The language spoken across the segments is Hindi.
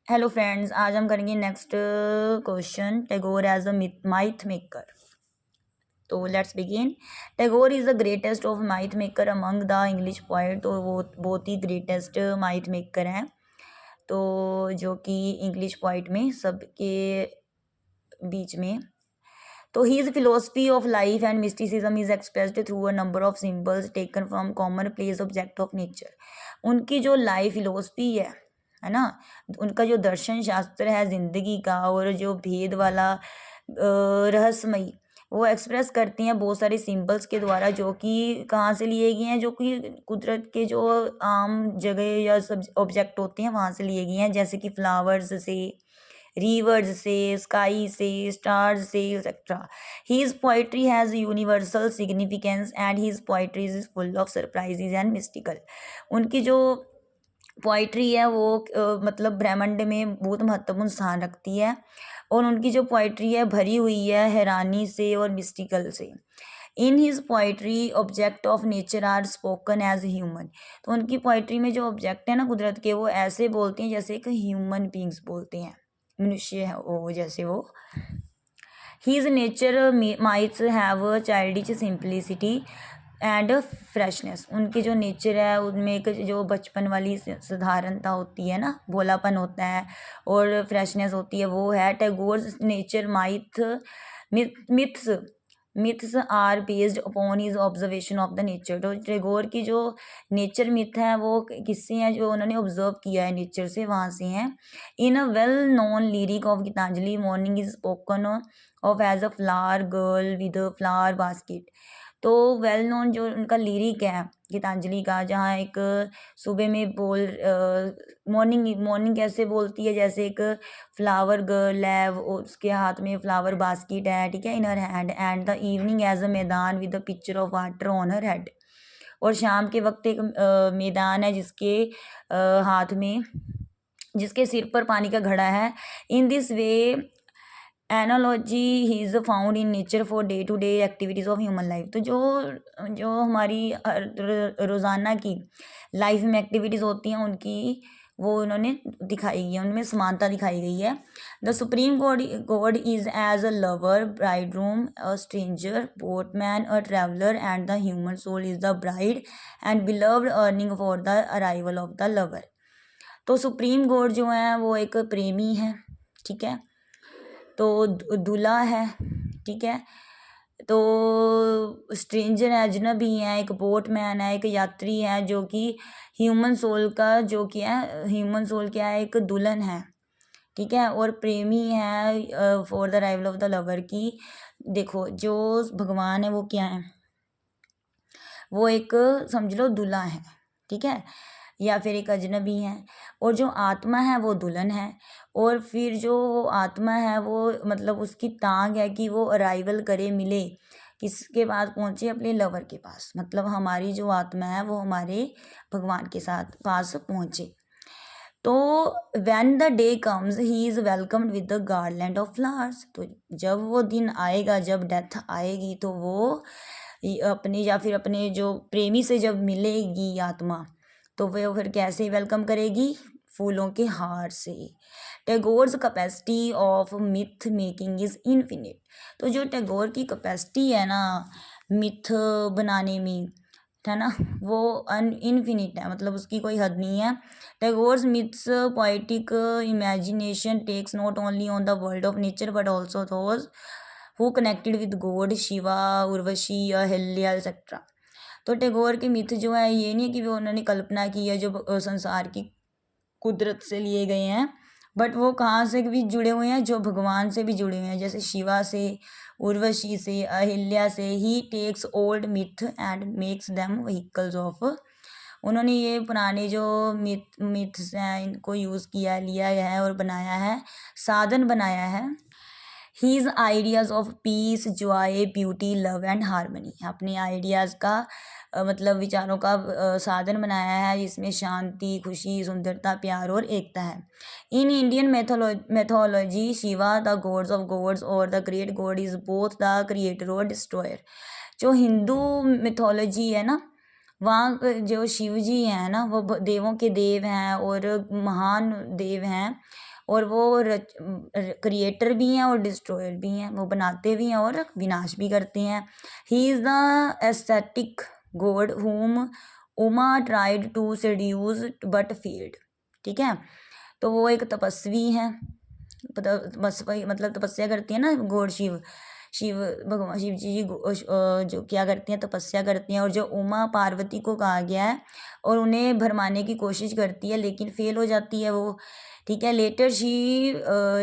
हेलो फ्रेंड्स, आज हम करेंगे next question Tagore as a myth maker. तो let's begin. Tagore is the greatest of myth maker among the English poet. तो वो बहुत ही ग्रेटेस्ट माइथ मेकर हैं, तो जो कि इंग्लिश पोइट में सबके बीच में। तो his philosophy of life and mysticism is expressed through a number of symbols taken from common place object of nature. उनकी जो लाइफ फिलोसफी है ना, उनका जो दर्शन शास्त्र है ज़िंदगी का, और जो भेद वाला रहस्यमयी, वो एक्सप्रेस करती हैं बहुत सारे सिंबल्स के द्वारा, जो कि कहाँ से लिए गए हैं, जो कि कुदरत के जो आम जगह या सब ऑब्जेक्ट होते हैं वहाँ से लिए गए हैं, जैसे कि फ्लावर्स से, रिवर्स से, स्काई से, स्टार्स से, etcetera. His poetry has universal significance and his poetry is full of surprises and mystical. उनकी जो पोइट्री है वो मतलब ब्रह्मांड में बहुत महत्वपूर्ण स्थान रखती है, और उनकी जो पोइट्री है भरी हुई है हैरानी से और मिस्टिकल से। In his poetry object of nature are spoken as human. तो उनकी पोइट्री में जो ऑब्जेक्ट है ना कुदरत के, वो ऐसे बोलते हैं जैसे एक ह्यूमन बींग्स बोलते हैं, मनुष्य है वो, जैसे वो। His nature myths have childish simplicity and freshness. उनके जो नेचर है उनमें एक जो बचपन वाली साधारणता होती है ना, भोलापन होता है और फ्रेशनेस होती है, वो है। Tagore's nature myths myths are based upon his observation of the nature. तो टैगोर की जो नेचर मिथ है वो किससे हैं, जो उन्होंने ऑब्जर्व किया है नेचर से, वहाँ से हैं। In a well known lyric of Gitanjali morning is spoken of as a flower girl with a flower basket. तो वेल नोन जो उनका लिरिक है गीतांजलि का, जहाँ एक सुबह में मॉर्निंग मॉर्निंग कैसे बोलती है, जैसे एक फ्लावर गर्ल है, उसके हाथ में फ्लावर बास्केट है, ठीक है, in her hand, and the evening as a maiden with a pitcher of water on her head. और शाम के वक्त एक मैदान है जिसके हाथ में, जिसके सिर पर पानी का घड़ा है। In this way analogy he is found in nature for day to day activities of human life. तो जो जो हमारी रोज़ाना की लाइफ में एक्टिविटीज़ होती हैं उनकी, वो उन्होंने दिखाई गई है, उनमें समानता दिखाई गई है। The supreme god god is as a lover, bride room, a stranger, boatman, a traveller, and the human soul is the bride and beloved yearning for the arrival of the lover. तो सुप्रीम गॉड जो है वो एक प्रेमी है, ठीक है, तो दूल्हा है, ठीक है, तो स्ट्रेंजर है, अजनबी है, एक बोटमैन है, एक यात्री है, जो कि ह्यूमन सोल का जो क्या है, ह्यूमन सोल क्या है, एक दुल्हन है, ठीक है, और प्रेमी है for the arrival of the lover की। देखो जो भगवान है वो क्या है, वो एक समझ लो दूल्हा है, ठीक है, या फिर एक अजनबी है, और जो आत्मा है वो दुल्हन है। और फिर जो आत्मा है वो मतलब उसकी तांग है कि वो अराइवल करे, मिले, किसके पास पहुँचे, अपने लवर के पास। मतलब हमारी जो आत्मा है वो हमारे भगवान के साथ पास पहुँचे। तो when the day comes he is welcomed with the garland of flowers. तो जब वो दिन आएगा, जब डेथ आएगी, तो वो अपने या फिर अपने जो प्रेमी से जब मिलेगी आत्मा, तो वो फिर कैसे वेलकम करेगी, फूलों के हार से। Tagore's capacity of myth making is infinite. तो जो टैगोर की कैपेसिटी है ना मिथ बनाने में, है ना, वो इनफिनिट है, मतलब उसकी कोई हद नहीं है। Tagore's myths poetic imagination takes not only on the world of nature but also those who connected with god, Shiva, Urvashi, Ahalya, etcetera. तो टैगोर के मिथ जो है ये नहीं है कि वो उन्होंने कल्पना की है, जो संसार की कुदरत से लिए गए हैं, बट वो कहाँ से भी जुड़े हुए हैं, जो भगवान से भी जुड़े हुए हैं, जैसे शिवा से, उर्वशी से, अहिल्या से। He takes old myth and makes them vehicles of. उन्होंने ये पुराने जो मिथ्स हैं इनको यूज़ किया, लिया है और बनाया है, साधन बनाया है। His ideas of peace, joy, beauty, love and harmony. अपने आइडियाज़ का मतलब विचारों का साधन बनाया है, जिसमें शांति, खुशी, सुंदरता, प्यार और एकता है। In Indian mythology Shiva the gods of gods और the great god is both the creator और डिस्ट्रॉयर। जो हिंदू मिथोलॉजी है ना, वहाँ जो शिव जी हैं ना, वो देवों के देव हैं और महान देव हैं, और वो क्रिएटर भी हैं और डिस्ट्रॉयर भी हैं, वो बनाते भी हैं और विनाश भी करते हैं। He is the aesthetic god whom Uma tried to seduce but failed. ठीक है, तो वो एक तपस्वी हैं, तपस्वी मतलब तपस्या करती है ना गॉड शिव भगवान शिव जी जो क्या करती हैं, तपस्या करती हैं, और जो उमा पार्वती को कहा गया है और उन्हें भरमाने की कोशिश करती है लेकिन फेल हो जाती है वो। ठीक है, later she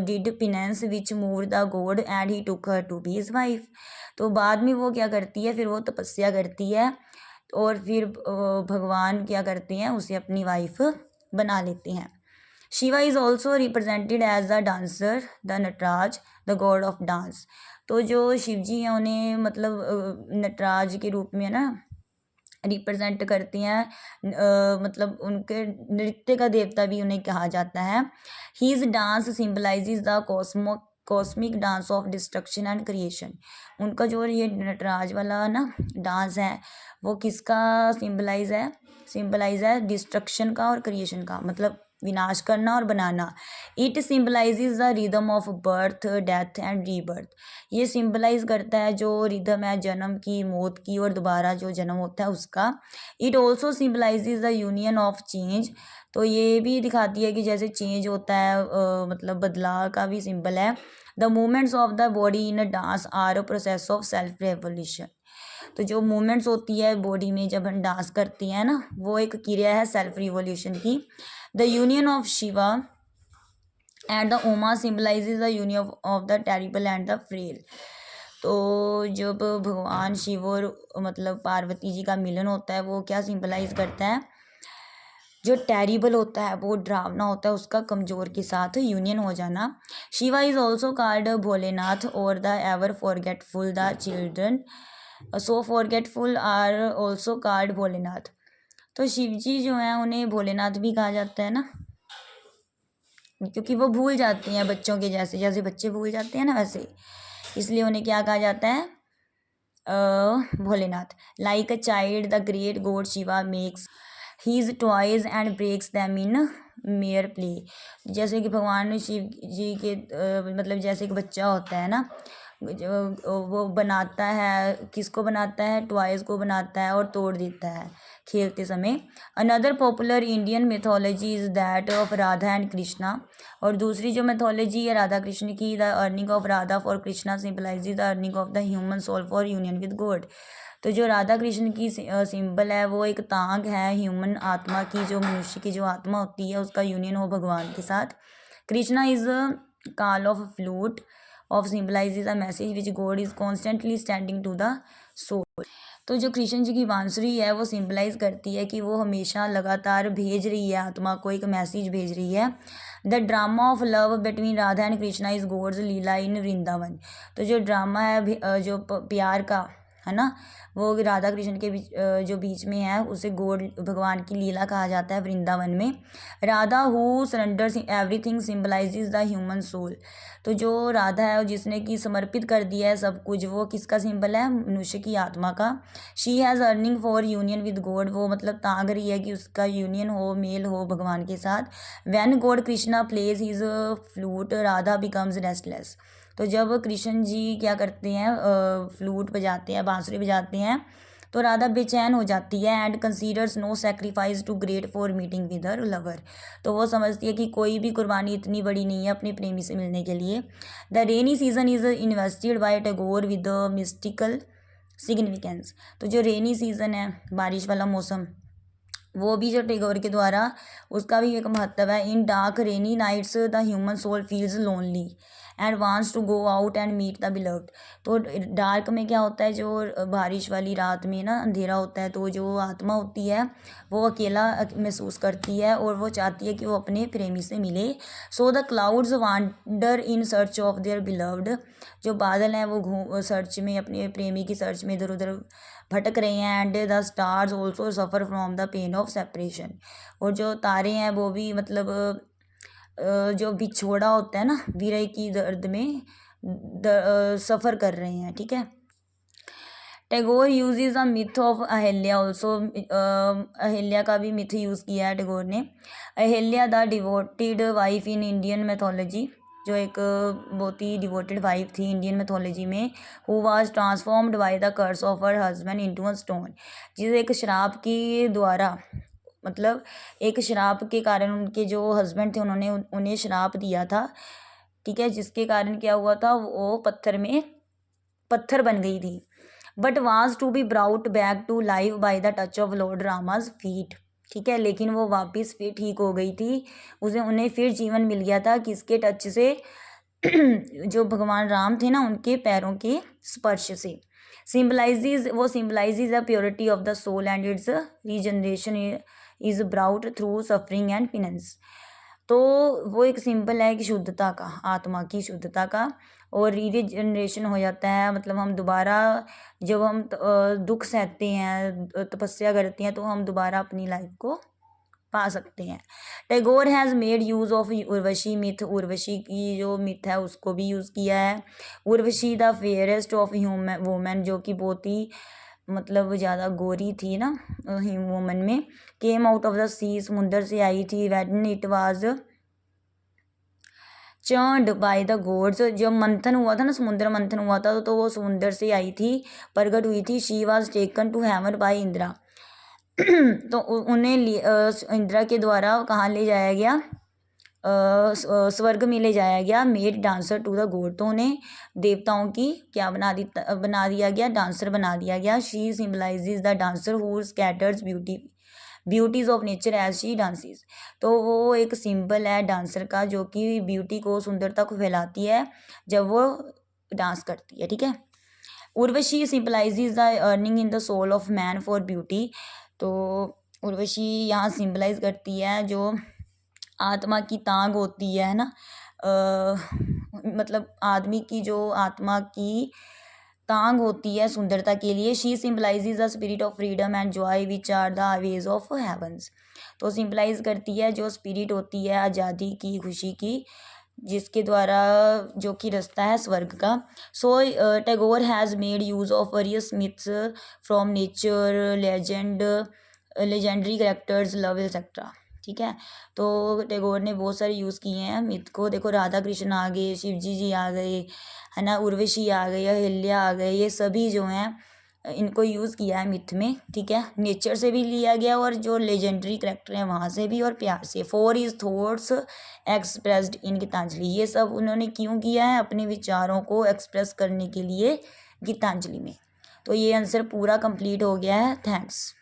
did penance which move the god and he took her to be his wife. तो बाद में वो क्या करती है, फिर वो तपस्या करती है और फिर भगवान क्या करते हैं, उसे अपनी वाइफ बना लेते हैं। Shiva is also represented as the dancer the Nataraja the god of dance. तो जो शिव जी हैं उन्हें मतलब नटराज के रूप में ना रिप्रेजेंट करती हैं, मतलब उनके नृत्य का देवता भी उन्हें कहा जाता है। His dance symbolizes the cosmic dance of destruction and creation. उनका जो ये नटराज वाला ना डांस है वो किसका सिम्बलाइज है डिस्ट्रक्शन का और क्रिएशन का, मतलब विनाश करना और बनाना। It symbolizes the rhythm of birth death and rebirth. ये सिम्बलाइज करता है जो रिदम है जन्म की, मौत की और दोबारा जो जन्म होता है उसका। It also symbolises the union of change. तो ये भी दिखाती है कि जैसे चेंज होता है, मतलब बदलाव का भी सिंबल है। The movements of the body in a dance are a process of self revolution. तो जो मूवमेंट्स होती है बॉडी में जब हम डांस करती हैं ना, वो एक क्रिया है सेल्फ रिवोल्यूशन की। The union of Shiva and the Uma symbolizes the union of the terrible and the frail. तो जब भगवान शिव और मतलब पार्वती जी का मिलन होता है वो क्या सिम्बलाइज करता है, जो टेरिबल होता है वो डरावना होता है उसका कमज़ोर के साथ यूनियन हो जाना। Shiva is also called Bholenath और the ever forgetful the children so forgetful are also called Bholenath. तो शिव जी जो हैं उन्हें भोलेनाथ भी कहा जाता है ना, क्योंकि वो भूल जाते हैं बच्चों के जैसे, जैसे बच्चे भूल जाते हैं ना वैसे, इसलिए उन्हें क्या कहा जाता है, Bholenath. Like a child the great god Shiva makes his toys and breaks them in mere play. जैसे कि भगवान शिव जी के मतलब जैसे एक बच्चा होता है ना, जो वो बनाता है, किसको बनाता है, टॉयज़ को बनाता है और तोड़ देता है खेलते समय। Another popular Indian mythology is that of Radha and Krishna. और दूसरी जो मिथोलॉजी है राधा कृष्ण की, the yearning of Radha for Krishna symbolizes the yearning of the human soul for union with god. तो जो राधा कृष्ण की सिंबल है वो एक तांग है ह्यूमन आत्मा की, जो मनुष्य की जो आत्मा होती है उसका यूनियन हो भगवान के साथ। Krishna is call of flute of symbolizes a message which god is constantly standing to the soul. तो जो कृष्ण जी की बांसुरी है वो सिम्बलाइज करती है कि वो हमेशा लगातार भेज रही है आत्मा को, एक मैसेज भेज रही है। The drama of love between Radha and Krishna is God's leela in Vrindavan. तो जो ड्रामा है जो प्यार का है ना, वो राधा कृष्ण के बीच जो बीच में है उसे गॉड भगवान की लीला कहा जाता है वृंदावन में। Radha who surrenders everything symbolizes the human soul. तो जो राधा है जिसने कि समर्पित कर दिया है सब कुछ, वो किसका सिंबल है, मनुष्य की आत्मा का। She has earning for union with God, वो मतलब तांग रही है कि उसका यूनियन हो, मेल हो भगवान के साथ। When god Krishna plays his flute Radha becomes restless. तो जब कृष्ण जी क्या करते हैं, फ्लूट बजाते हैं, बांसुरी बजाते हैं, तो राधा बेचैन हो जाती है। And considers no sacrifice too great for meeting with her lover. तो वो समझती है कि कोई भी कुर्बानी इतनी बड़ी नहीं है अपने प्रेमी से मिलने के लिए। The rainy season is invested bye Tagore with the mystical significance. तो जो रेनी सीजन है, बारिश वाला मौसम, वो भी जो टैगोर के द्वारा उसका भी एक महत्व है। In dark rainy nights the human soul feels lonely and wants to go out and meet the beloved. तो डार्क में क्या होता है, जो बारिश वाली रात में ना अंधेरा होता है, तो जो आत्मा होती है वो अकेला महसूस करती है और वो चाहती है कि वो अपने प्रेमी से मिले। So the clouds wander in search of their beloved. जो बादल हैं वो घूम सर्च में, अपने प्रेमी की सर्च में इधर उधर भटक रहे हैं। And the stars also suffer from the pain of separation. और जो तारे हैं वो भी मतलब जो बिछोड़ा होता है ना, विरह की दर्द में सफ़र कर रहे हैं। ठीक है, Tagore uses a myth of Ahalya also, Ahalya का भी मिथ यूज़ किया है टैगोर ने। Ahalya the devoted wife in Indian mythology, जो एक बहुत ही डिवोटेड वाइफ थी इंडियन मैथोलॉजी में, who was transformed by the curse of her husband into a stone, जिसे एक शराब के द्वारा, मतलब एक शराब के कारण उनके जो हस्बैंड थे उन्होंने उन्हें शराब दिया था, ठीक है, जिसके कारण क्या हुआ था, वो पत्थर बन गई थी। But was to be brought back to live by the touch of lord Rama's feet, ठीक है, लेकिन वो वापस फिर ठीक हो गई थी, उन्हें फिर जीवन मिल गया था किसके टच से, जो भगवान राम थे ना उनके पैरों के स्पर्श से। Symbolizes the purity of the soul and its regeneration is brought through suffering and penance. तो वो एक सिंबल है कि शुद्धता का, आत्मा की शुद्धता का, और रीजनरेशन हो जाता है, मतलब हम दोबारा जब हम दुख सहते हैं, तपस्या करते हैं, तो हम दोबारा अपनी लाइफ को पा सकते हैं। Tagore has made use of Urvashi myth, Urvashi की जो मिथ है उसको भी यूज़ किया है। Urvashi the fairest of human women, जो कि बहुत ही मतलब ज़्यादा गोरी थी ना वुमन में, came out of the sea, समुंदर से आई थी, when it was churned by the gods, जब मंथन हुआ था ना, समुद्र मंथन हुआ था, तो वो समुंदर से आई थी, प्रकट हुई थी। She was taken to heaven by Indira, तो उन्हें इंदिरा के द्वारा कहाँ ले जाया गया, स्वर्ग में ले जाया गया। Made dancer to the god, तो उन्हें देवताओं की क्या बना दिया गया, डांसर बना दिया गया। She symbolizes the dancer who scatters beauties of nature as she dances, तो वो एक सिंबल है डांसर का, जो कि ब्यूटी को, सुंदरता को फैलाती है जब वो डांस करती है, ठीक है। Urvashi symbolizes the yearning in the soul of man for beauty, तो उर्वशी यहाँ सिम्बलाइज करती है जो आत्मा की तांग होती है ना, मतलब आदमी की जो आत्मा की तांग होती है सुंदरता के लिए। She symbolizes the spirit of freedom and joy which are the ways of heavens, तो सिम्बलाइज करती है जो स्पिरिट होती है आज़ादी की, खुशी की, जिसके द्वारा जो कि रास्ता है स्वर्ग का। So Tagore has made use of various myths from nature, legendary characters, love etcetera, ठीक है। तो टैगोर ने बहुत सारे यूज़ किए हैं मिथ को, देखो राधा कृष्ण आ गए, शिव जी आ गए, है ना, उर्वशी आ गई, अहिल्या आ गए, ये सभी जो हैं इनको यूज़ किया है मिथ में, ठीक है। नेचर से भी लिया गया और जो लेजेंडरी करेक्टर हैं वहाँ से भी, और प्यार से। For his thoughts expressed in Gitanjali, ये सब उन्होंने क्यों किया है, अपने विचारों को एक्सप्रेस करने के लिए गीतांजलि में। तो ये आंसर पूरा कंप्लीट हो गया है। थैंक्स।